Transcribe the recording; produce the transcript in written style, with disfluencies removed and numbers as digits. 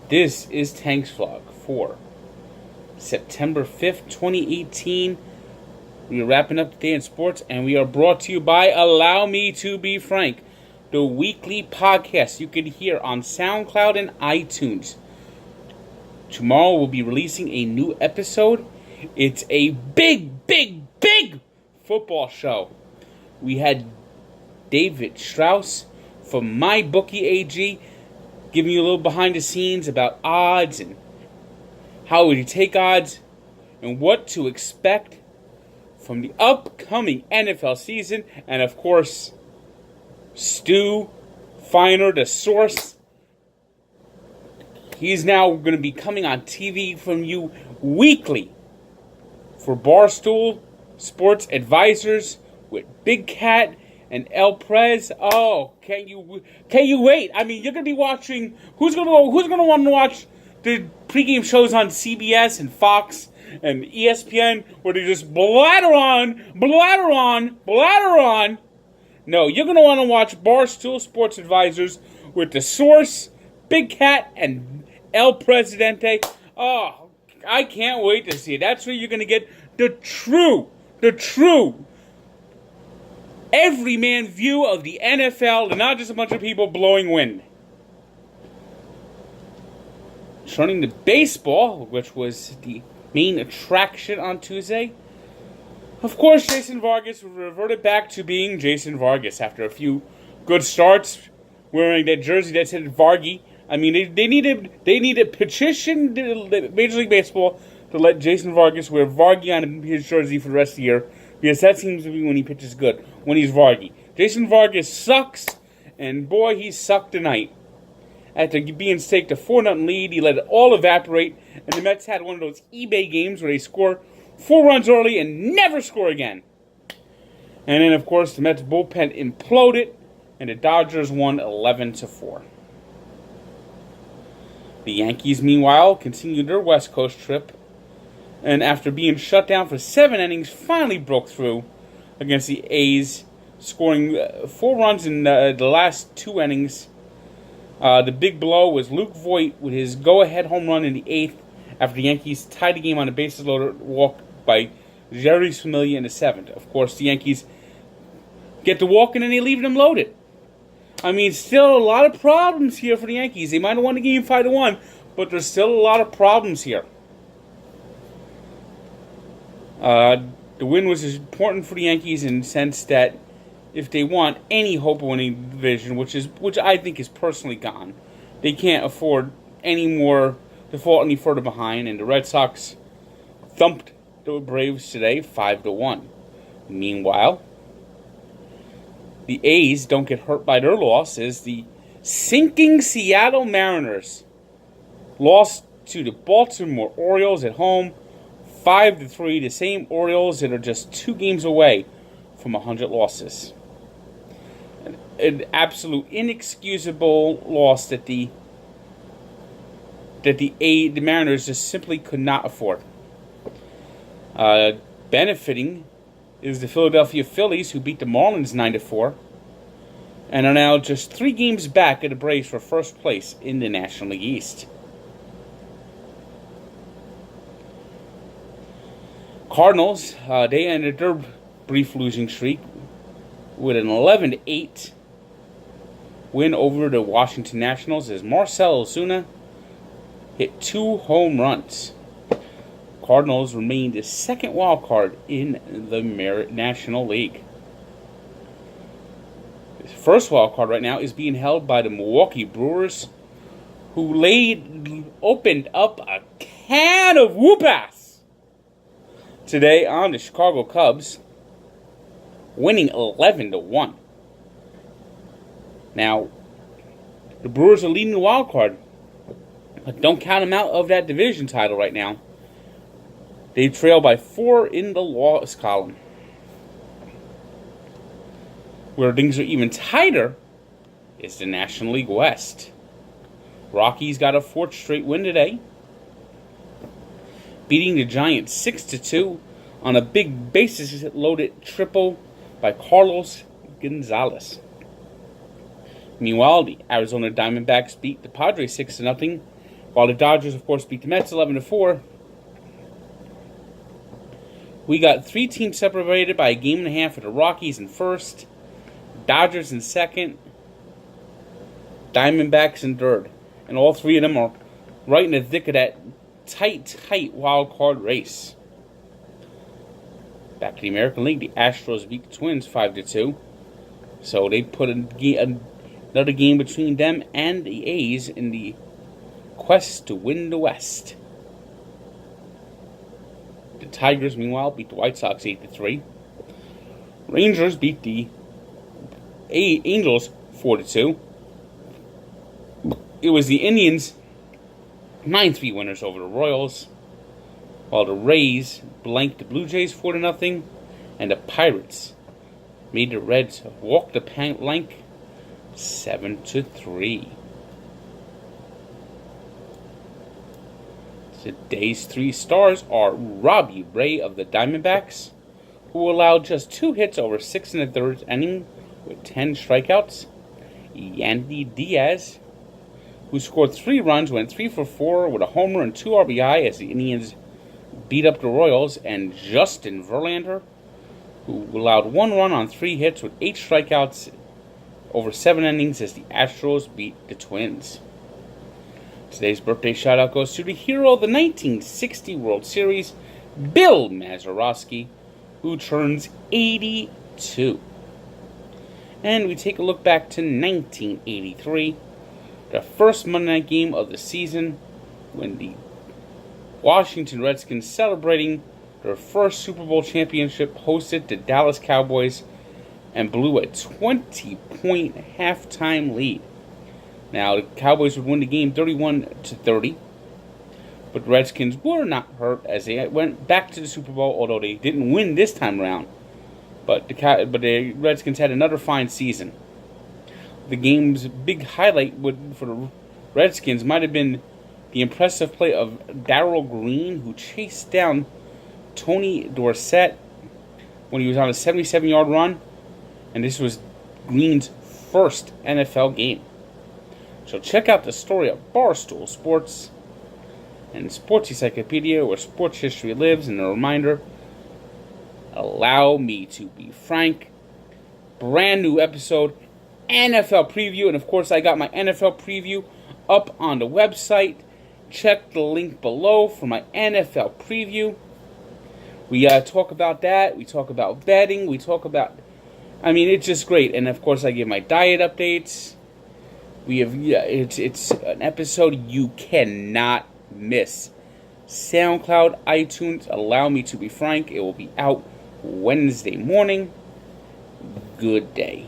This is Tank's Vlog for September 5th, 2018. We are wrapping up the day in sports, and we are brought to you by Allow Me to Be Frank, the weekly podcast you can hear on SoundCloud and iTunes. Tomorrow we'll be releasing a new episode. It's a big football show. We had David Strauss from MyBookieAG giving you a little behind the scenes about odds and how would you take odds and what to expect from the upcoming NFL season. And of course, Stu Feiner, the source, he's now going to be coming on TV from you weekly for Barstool Sports Advisors with Big Cat and El Prez. Oh, can you wait? I mean, you're gonna be watching. Who's gonna want to watch the pregame shows on CBS and Fox and ESPN, where they just blather on? No, you're gonna want to watch Barstool Sports Advisors with the Source, Big Cat, and El Presidente. Oh, I can't wait to see it. That's where you're gonna get the true everyman view of the NFL, and not just a bunch of people blowing wind. Turning to baseball, which was the main attraction on Tuesday, of course, Jason Vargas reverted back to being Jason Vargas after a few good starts, wearing that jersey that said Vargy. I mean, they needed petition Major League Baseball to let Jason Vargas wear Vargy on his jersey for the rest of the year, because that seems to be when he pitches good, when he's Vargy. Jason Vargas sucks, and boy, he sucked tonight. After being staked a 4-0 lead, he let it all evaporate, and the Mets had one of those eBay games where they score 4 runs early and never score again. And then, of course, the Mets bullpen imploded, and the Dodgers won 11-4. The Yankees, meanwhile, continued their West Coast trip, and after being shut down for 7 innings, finally broke through against the A's, scoring 4 runs in the last 2 innings. The big blow was Luke Voit with his go-ahead home run in the 8th after the Yankees tied the game on a bases-loaded walk by Jerry Familia in the 7th. Of course, the Yankees get the walk and then they leave them loaded. I mean, still a lot of problems here for the Yankees. They might have won the game 5-1, but there's still a lot of problems here. The win was important for the Yankees in the sense that if they want any hope of winning the division, which I think is personally gone, they can't afford any more to fall any further behind. And the Red Sox thumped the Braves today 5-1. Meanwhile, the A's don't get hurt by their loss as the sinking Seattle Mariners lost to the Baltimore Orioles at home 5-3, the same Orioles that are just 2 games away from 100 losses. An absolute inexcusable loss that the Mariners just simply could not afford. Benefiting is the Philadelphia Phillies, who beat the Marlins 9-4, and are now just 3 games back of the Braves for first place in the National League East. Cardinals, they ended their brief losing streak with an 11-8 win over the Washington Nationals as Marcell Ozuna hit 2 home runs. Cardinals remain the second wild card in the National League. The first wild card right now is being held by the Milwaukee Brewers, who opened up a can of whoop-ass today on the Chicago Cubs, winning 11-1. Now, the Brewers are leading the wild card, but don't count them out of that division title right now. They trail by 4 in the loss column. Where things are even tighter is the National League West. Rockies got a 4th straight win today, beating the Giants 6-2 on a big bases-loaded triple by Carlos Gonzalez. Meanwhile, the Arizona Diamondbacks beat the Padres 6-0 While the Dodgers, of course, beat the Mets 11-4. We got 3 teams separated by a game and a half with the Rockies in first, Dodgers in second, Diamondbacks in third. And all 3 of them are right in the thick of that tight wild card race. Back to the American League, the Astros beat the Twins 5-2. So they put another game between them and the A's in the quest to win the West. The Tigers, meanwhile, beat the White Sox 8-3. Rangers beat the Angels 4-2. It was the Indians 9-3 winners over the Royals, while the Rays blanked the Blue Jays 4-0, and the Pirates made the Reds walk the plank 7-3. Today's 3 stars are Robbie Ray of the Diamondbacks, who allowed just 2 hits over 6 1/3 inning with 10 strikeouts. Yandy Diaz, who scored 3 runs, went 3 for 4 with a homer and 2 RBI as the Indians beat up the Royals. And Justin Verlander, who allowed 1 run on 3 hits with 8 strikeouts over 7 innings as the Astros beat the Twins. Today's birthday shout-out goes to the hero of the 1960 World Series, Bill Mazeroski, who turns 82. And we take a look back to 1983, the first Monday night game of the season, when the Washington Redskins, celebrating their first Super Bowl championship, hosted the Dallas Cowboys and blew a 20-point halftime lead. Now, the Cowboys would win the game 31-30, but the Redskins were not hurt as they went back to the Super Bowl, although they didn't win this time around. But the Redskins had another fine season. The game's big highlight for the Redskins might have been the impressive play of Darrell Green, who chased down Tony Dorsett when he was on a 77-yard run, and this was Green's first NFL game. So check out the story of Barstool Sports and Sports Encyclopedia, where sports history lives, and a reminder, allow me to be frank. Brand new episode, NFL preview, and of course I got my NFL preview up on the website. Check the link below for my NFL preview. We talk about that, we talk about betting, it's just great. And of course I give my diet updates. It's an episode you cannot miss. SoundCloud, iTunes, allow me to be frank. It will be out Wednesday morning. Good day.